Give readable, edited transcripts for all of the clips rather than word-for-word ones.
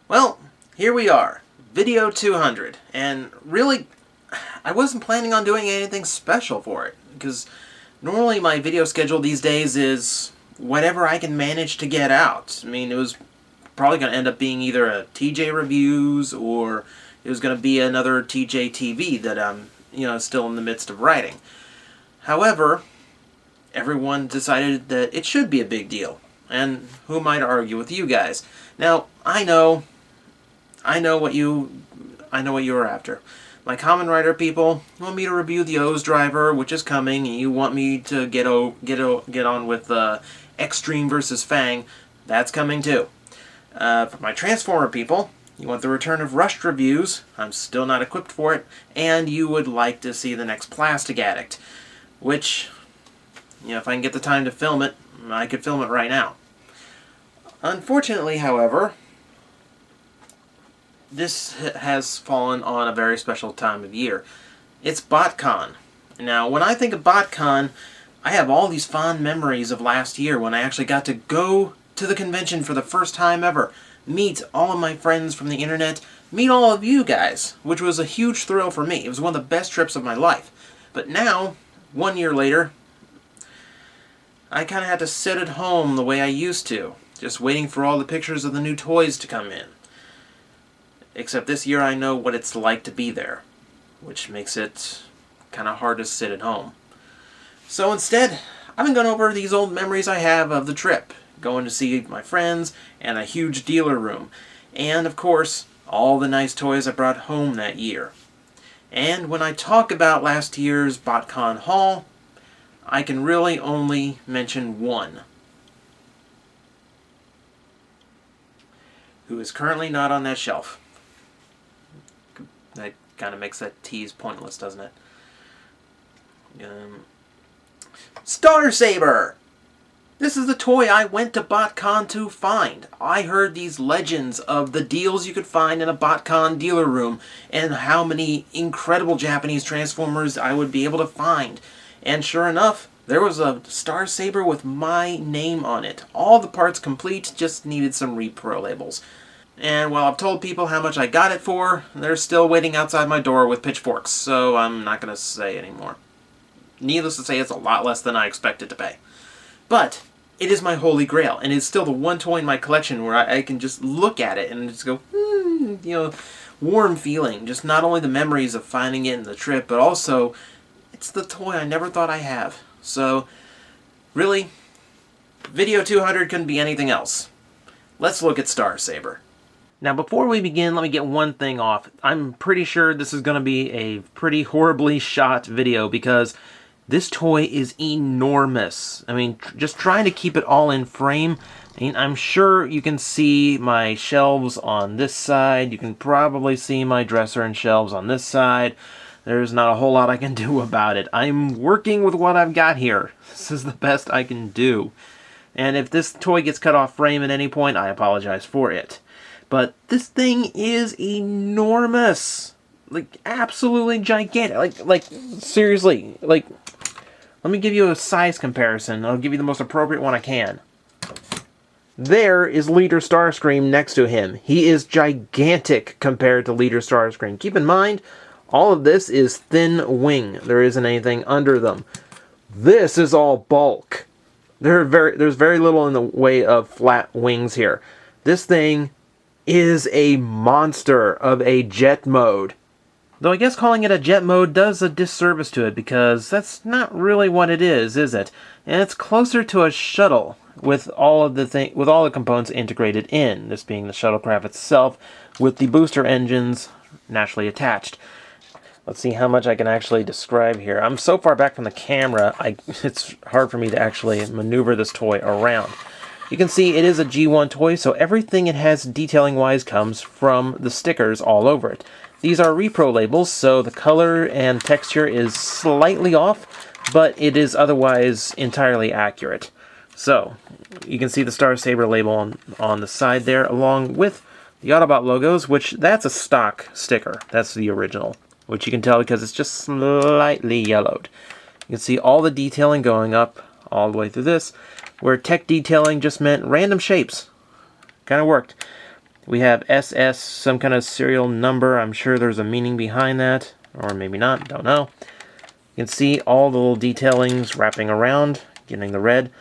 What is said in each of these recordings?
Well, here we are, video 200, and really, I wasn't planning on doing anything special for it, because normally my video schedule these days is whatever I can manage to get out. I mean, it was probably going to end up being either a TJ reviews, or it was going to be another TJ TV that I'm, still in the midst of writing. However, everyone decided that it should be a big deal, and who am I to argue with you guys? Now, I know what you are after. My Kamen Rider people want me to review the O's driver, which is coming, and you want me to get on with Extreme vs. Fang. That's coming too. For my Transformer people, you want the return of Rushed reviews. I'm still not equipped for it, and you would like to see the next Plastic Addict, which, if I can get the time to film it, I could film it right now. Unfortunately, however, this has fallen on a very special time of year. It's Botcon. Now, when I think of Botcon, I have all these fond memories of last year when I actually got to go to the convention for the first time ever, meet all of my friends from the internet, meet all of you guys, which was a huge thrill for me. It was one of the best trips of my life. But now, 1 year later, I kind of had to sit at home the way I used to, just waiting for all the pictures of the new toys to come in. Except this year I know what it's like to be there, which makes it kind of hard to sit at home. So instead, I've been going over these old memories I have of the trip, going to see my friends, and a huge dealer room, and of course, all the nice toys I brought home that year. And when I talk about last year's Botcon haul, I can really only mention one, who is currently not on that shelf. That kind of makes that tease pointless, doesn't it? Saber! This is the toy I went to Botcon to find. I heard these legends of the deals you could find in a Botcon dealer room, and how many incredible Japanese Transformers I would be able to find. And sure enough, there was a Saber with my name on it. All the parts complete, just needed some repro labels. And while I've told people how much I got it for, they're still waiting outside my door with pitchforks, so I'm not going to say anymore. Needless to say, it's a lot less than I expected to pay. But it is my holy grail, and it's still the one toy in my collection where I can just look at it and just go, warm feeling. Just not only the memories of finding it in the trip, but also it's the toy I never thought I'd have. So, really, video 200 couldn't be anything else. Let's look at Saber. Now, before we begin, let me get one thing off. I'm pretty sure this is going to be a pretty horribly shot video because this toy is enormous. I mean, just trying to keep it all in frame. I mean, I'm sure you can see my shelves on this side. You can probably see my dresser and shelves on this side. There's not a whole lot I can do about it. I'm working with what I've got here. This is the best I can do. And if this toy gets cut off frame at any point, I apologize for it. But this thing is enormous. Like, absolutely gigantic. Like, seriously. Like, let me give you a size comparison. I'll give you the most appropriate one I can. There is Leader Starscream next to him. He is gigantic compared to Leader Starscream. Keep in mind, all of this is thin wing. There isn't anything under them. This is all bulk. There's very little in the way of flat wings here. This thing is a monster of a jet mode. Though I guess calling it a jet mode does a disservice to it, because that's not really what it is it? And it's closer to a shuttle with all the components integrated in, this being the shuttlecraft itself with the booster engines naturally attached. Let's see how much I can actually describe here. I'm so far back from the camera, it's hard for me to actually maneuver this toy around. You can see it is a G1 toy, so everything it has detailing-wise comes from the stickers all over it. These are repro labels, so the color and texture is slightly off, but it is otherwise entirely accurate. So, you can see the Saber label on the side there, along with the Autobot logos, which that's a stock sticker. That's the original, which you can tell because it's just slightly yellowed. You can see all the detailing going up all the way through this, where tech detailing just meant random shapes. Kind of worked. We have SS, some kind of serial number. I'm sure there's a meaning behind that, or maybe not, don't know. You can see all the little detailings wrapping around, getting the red,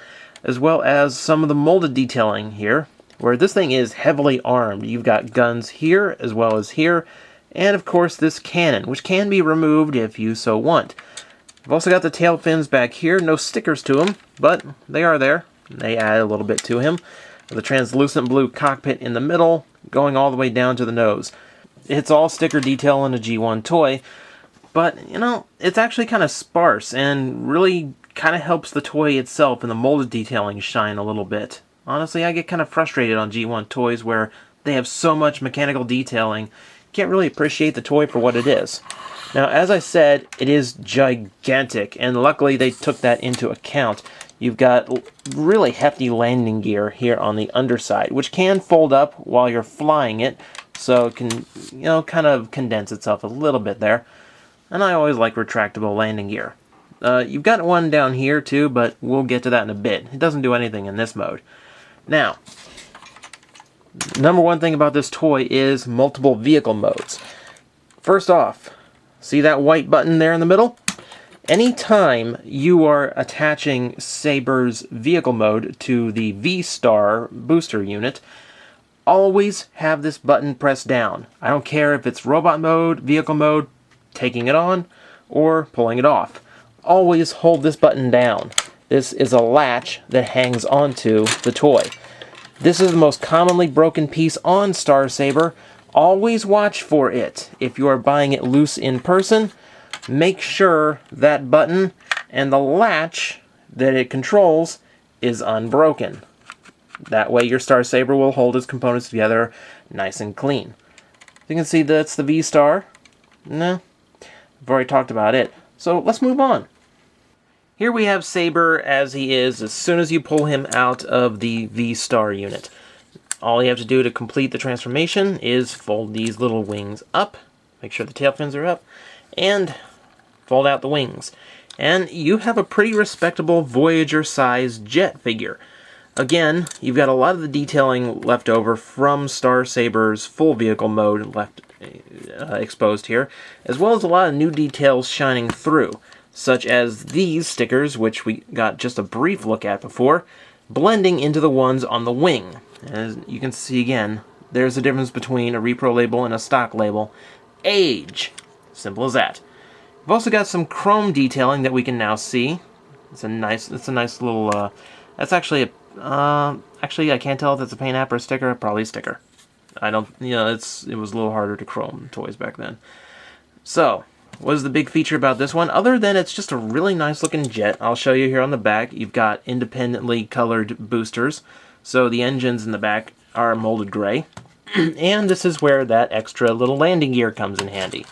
as well as some of the molded detailing here, where this thing is heavily armed. You've got guns here, as well as here, and of course this cannon, which can be removed if you so want. I've also got the tail fins back here, no stickers to them, but they are there. They add a little bit to him. The translucent blue cockpit in the middle, going all the way down to the nose. It's all sticker detail in a G1 toy, but, you know, it's actually kind of sparse and really kind of helps the toy itself and the molded detailing shine a little bit. Honestly, I get kind of frustrated on G1 toys where they have so much mechanical detailing, can't really appreciate the toy for what it is. Now, as I said, it is gigantic, and luckily they took that into account. You've got really hefty landing gear here on the underside, which can fold up while you're flying it, so it can, you know, kind of condense itself a little bit there. And I always like retractable landing gear. You've got one down here too, but we'll get to that in a bit. It doesn't do anything in this mode. Now, number one thing about this toy is multiple vehicle modes. First off, see that white button there in the middle? Anytime you are attaching Saber's vehicle mode to the V-Star booster unit, always have this button pressed down. I don't care if it's robot mode, vehicle mode, taking it on, or pulling it off. Always hold this button down. This is a latch that hangs onto the toy. This is the most commonly broken piece on Star Saber. Always watch for it. If you are buying it loose in person, make sure that button and the latch that it controls is unbroken. That way your Star Saber will hold its components together nice and clean. You can see that's the V-Star. No, I've already talked about it. So let's move on. Here we have Saber as he is as soon as you pull him out of the V-Star unit. All you have to do to complete the transformation is fold these little wings up, make sure the tail fins are up, and fold out the wings. And you have a pretty respectable Voyager-sized jet figure. Again, you've got a lot of the detailing left over from Star Saber's full vehicle mode left exposed here, as well as a lot of new details shining through, such as these stickers, which we got just a brief look at before, blending into the ones on the wing. As you can see again, there's a difference between a repro label and a stock label. Age. Simple as that. We've also got some chrome detailing that we can now see. It's a nice little, that's actually a, actually I can't tell if it's a paint app or a sticker, probably a sticker. I don't, you know, it was a little harder to chrome toys back then. So, what is the big feature about this one? Other than it's just a really nice looking jet. I'll show you here on the back. You've got independently colored boosters. So the engines in the back are molded gray. And this is where that extra little landing gear comes in handy.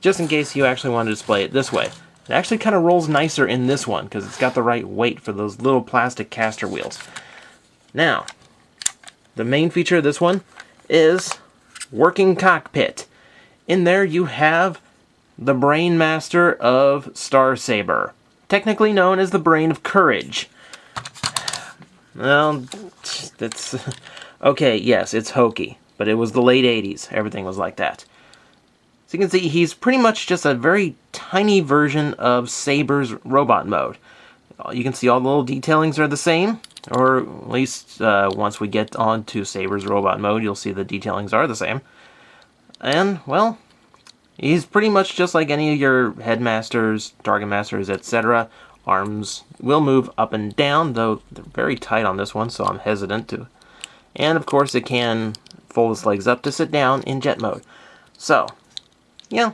Just in case you actually want to display it this way. It actually kind of rolls nicer in this one because it's got the right weight for those little plastic caster wheels. Now, the main feature of this one is working cockpit. In there you have the brain master of Star Saber, technically known as the Brain of Courage. Well, that's okay, yes, it's hokey, but it was the late 80s. Everything was like that. So you can see he's pretty much just a very tiny version of Saber's robot mode. You can see all the little detailings are the same, or at least once we get on to Saber's robot mode, you'll see the detailings are the same. And, well, he's pretty much just like any of your headmasters, target masters, etc. Arms will move up and down, though they're very tight on this one, so I'm hesitant to. And, of course, it can fold its legs up to sit down in jet mode. So, yeah,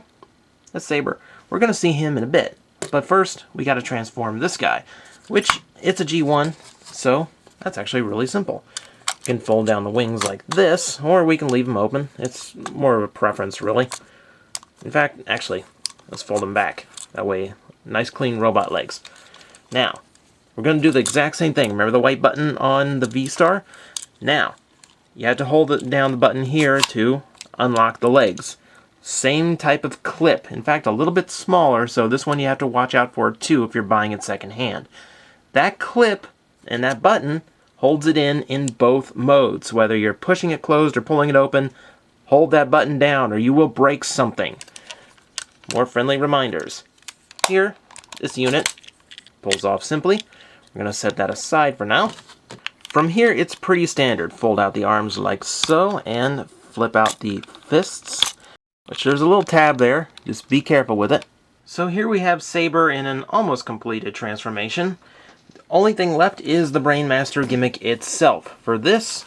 that's Saber. We're going to see him in a bit. But first, we got to transform this guy, which it's a G1, so that's actually really simple. We can fold down the wings like this, or we can leave them open. It's more of a preference, really. In fact, actually, let's fold them back. That way, nice clean robot legs. Now, we're going to do the exact same thing. Remember the white button on the V-Star? Now, you have to hold it down the button here to unlock the legs. Same type of clip. In fact, a little bit smaller, so this one you have to watch out for too if you're buying it secondhand. That clip and that button holds it in both modes. Whether you're pushing it closed or pulling it open, hold that button down or you will break something. More friendly reminders. Here, this unit pulls off simply. We're going to set that aside for now. From here, it's pretty standard. Fold out the arms like so and flip out the fists, which there's a little tab there. Just be careful with it. So here we have Saber in an almost completed transformation. The only thing left is the Brainmaster gimmick itself. For this,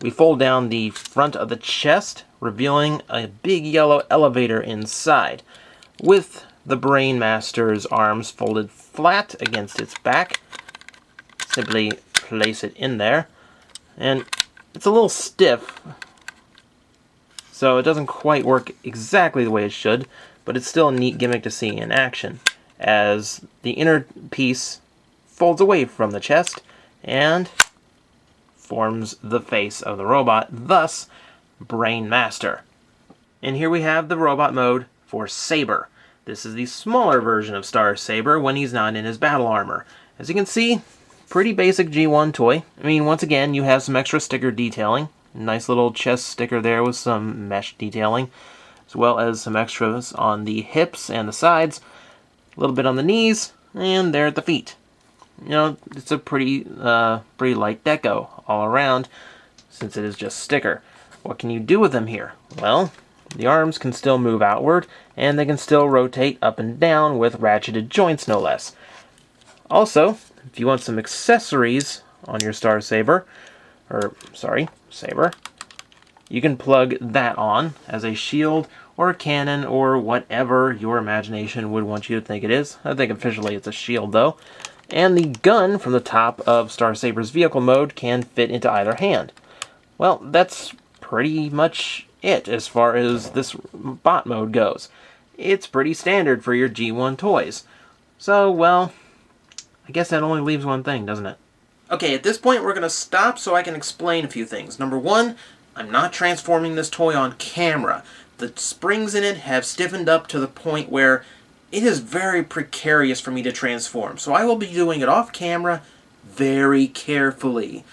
we fold down the front of the chest, revealing a big yellow elevator inside, with the Brainmaster's arms folded flat against its back. Simply place it in there, and it's a little stiff, so it doesn't quite work exactly the way it should, but it's still a neat gimmick to see in action, as the inner piece folds away from the chest and forms the face of the robot, thus Brainmaster. And here we have the robot mode for Saber. This is the smaller version of Star Saber when he's not in his battle armor. As you can see, pretty basic G1 toy. I mean, once again, you have some extra sticker detailing. Nice little chest sticker there with some mesh detailing, as well as some extras on the hips and the sides, a little bit on the knees, and there at the feet. You know, it's a pretty light deco all around, since it is just sticker. What can you do with them here? Well, the arms can still move outward, and they can still rotate up and down with ratcheted joints, no less. Also, if you want some accessories on your Saber, you can plug that on as a shield or a cannon or whatever your imagination would want you to think it is. I think officially it's a shield though. And the gun from the top of Star Saber's vehicle mode can fit into either hand. Well, that's pretty much it as far as this bot mode goes. It's pretty standard for your G1 toys. So, well, I guess that only leaves one thing, doesn't it? Okay, at this point we're going to stop so I can explain a few things. Number one, I'm not transforming this toy on camera. The springs in it have stiffened up to the point where it is very precarious for me to transform. So I will be doing it off camera very carefully.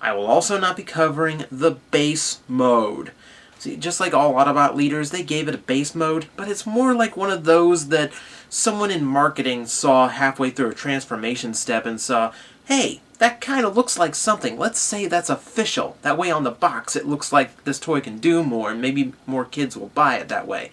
I will also not be covering the base mode. See, just like all Autobot leaders, they gave it a base mode, but it's more like one of those that someone in marketing saw halfway through a transformation step and saw, hey, that kind of looks like something. Let's say that's official. That way on the box it looks like this toy can do more, and maybe more kids will buy it that way.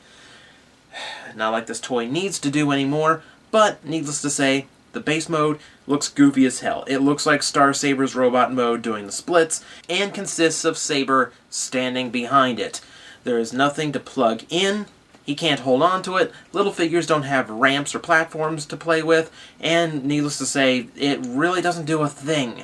Not like this toy needs to do anymore, but needless to say, the base mode looks goofy as hell. It looks like Star Saber's robot mode doing the splits, and consists of Saber standing behind it. There is nothing to plug in. He can't hold on to it. Little figures don't have ramps or platforms to play with, and needless to say, it really doesn't do a thing.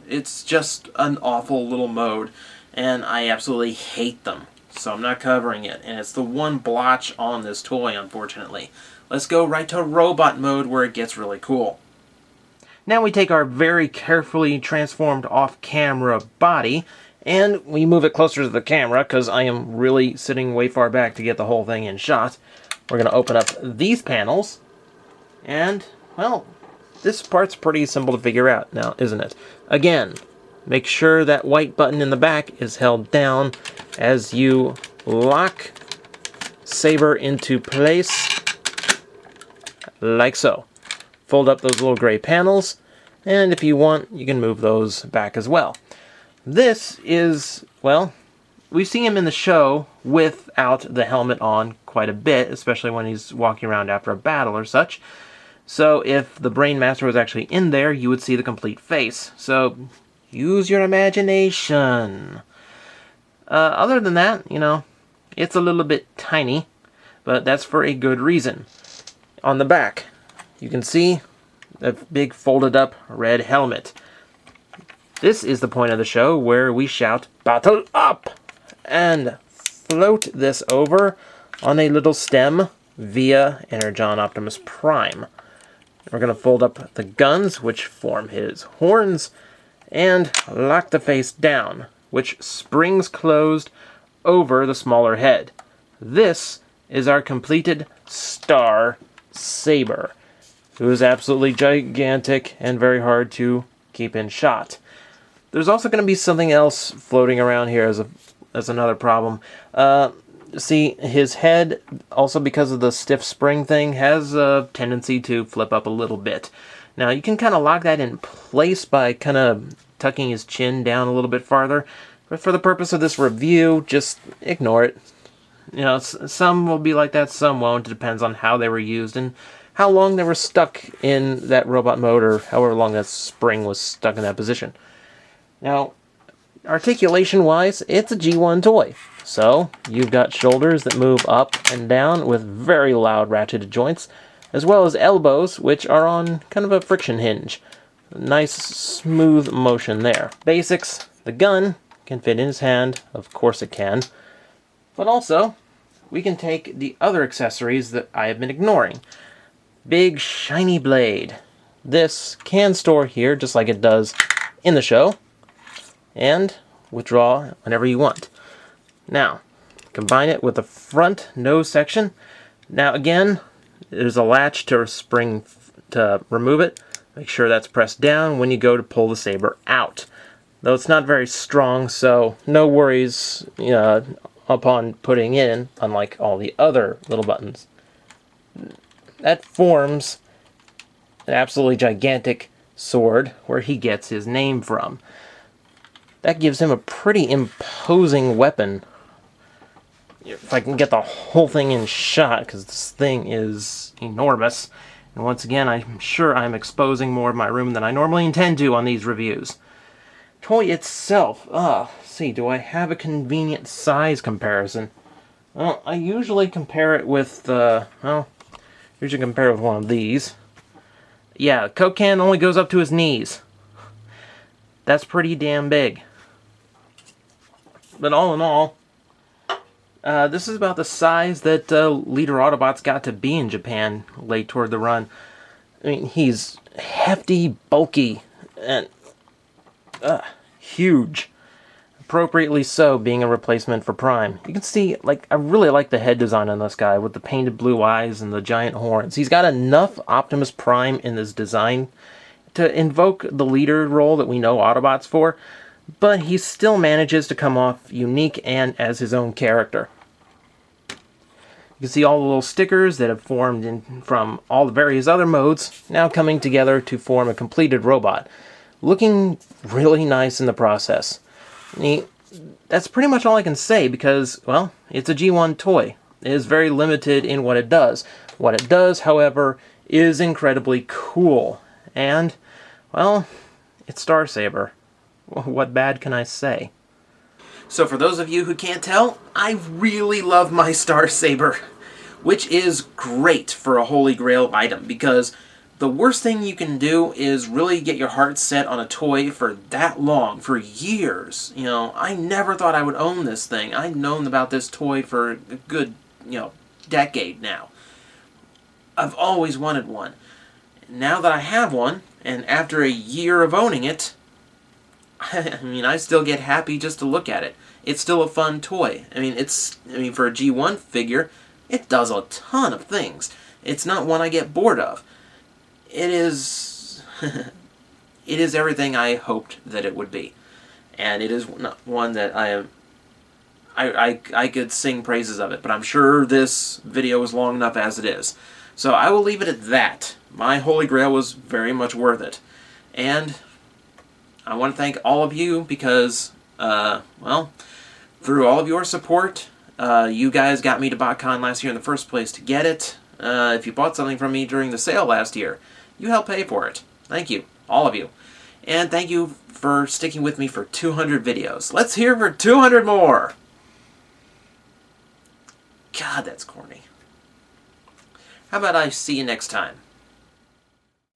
It's just an awful little mode, and I absolutely hate them. So I'm not covering it, and it's the one blotch on this toy, unfortunately. Let's go right to robot mode where it gets really cool. Now we take our very carefully transformed off-camera body, and we move it closer to the camera, because I am really sitting way far back to get the whole thing in shot. We're going to open up these panels, and, well, this part's pretty simple to figure out now, isn't it? Again, make sure that white button in the back is held down as you lock Saber into place, like so. Fold up those little gray panels, and if you want, you can move those back as well. This is, well, we see him in the show without the helmet on quite a bit, especially when he's walking around after a battle or such. So if the Brainmaster was actually in there, you would see the complete face. So use your imagination. Other than that, you know, it's a little bit tiny, but that's for a good reason. On the back, you can see a big folded up red helmet. This is the point of the show where we shout, "Battle up!" and float this over on a little stem via Energon Optimus Prime. We're going to fold up the guns, which form his horns, and lock the face down, which springs closed over the smaller head. This is our completed Star Saber, who is absolutely gigantic and very hard to keep in shot. There's also going to be something else floating around here as another problem. See, his head, also because of the stiff spring thing, has a tendency to flip up a little bit. Now, you can kind of lock that in place by kind of tucking his chin down a little bit farther. But for the purpose of this review, just ignore it. You know, some will be like that, some won't. It depends on how they were used and how long they were stuck in that robot mode, or however long that spring was stuck in that position. Now, articulation-wise, it's a G1 toy. So, you've got shoulders that move up and down with very loud ratcheted joints, as well as elbows, which are on kind of a friction hinge. Nice, smooth motion there. Basics, the gun can fit in his hand, of course it can. But also, we can take the other accessories that I have been ignoring. Big, shiny blade. This can store here, just like it does in the show, and withdraw whenever you want. Now, combine it with the front nose section. Now again, there's a latch to a spring to remove it. Make sure that's pressed down when you go to pull the saber out. Though it's not very strong, so no worries upon putting in, unlike all the other little buttons. That forms an absolutely gigantic sword where he gets his name from. That gives him a pretty imposing weapon. If I can get the whole thing in shot, because this thing is enormous. And once again, I'm sure I'm exposing more of my room than I normally intend to on these reviews. Toy itself, see, do I have a convenient size comparison? Well, I usually compare it with, usually compare it with one of these. Yeah, the Coke can only goes up to his knees. That's pretty damn big. But all in all, this is about the size that Leader Autobots got to be in Japan late toward the run. I mean, he's hefty, bulky, and huge. Appropriately so, being a replacement for Prime. You can see, I really like the head design on this guy with the painted blue eyes and the giant horns. He's got enough Optimus Prime in this design to invoke the leader role that we know Autobots for, but he still manages to come off unique and as his own character. You can see all the little stickers that have formed from all the various other modes now coming together to form a completed robot. Looking really nice in the process. That's pretty much all I can say because, well, it's a G1 toy. It is very limited in what it does. What it does, however, is incredibly cool. And, well, it's Star Saber. What bad can I say? So for those of you who can't tell, I really love my Star Saber, which is great for a Holy Grail item, because the worst thing you can do is really get your heart set on a toy for that long, for years. You know, I never thought I would own this thing. I've known about this toy for a good, decade now. I've always wanted one. Now that I have one, and after a year of owning it, I still get happy just to look at it. It's still a fun toy. For a G1 figure, it does a ton of things. It's not one I get bored of. It is it is everything I hoped that it would be. And it is one that I could sing praises of it, but I'm sure this video is long enough as it is. So I will leave it at that. My Holy Grail was very much worth it. And I want to thank all of you because, through all of your support, you guys got me to Botcon last year in the first place to get it. If you bought something from me during the sale last year, you helped pay for it. Thank you, all of you. And thank you for sticking with me for 200 videos. Let's hear for 200 more! God, that's corny. How about I see you next time?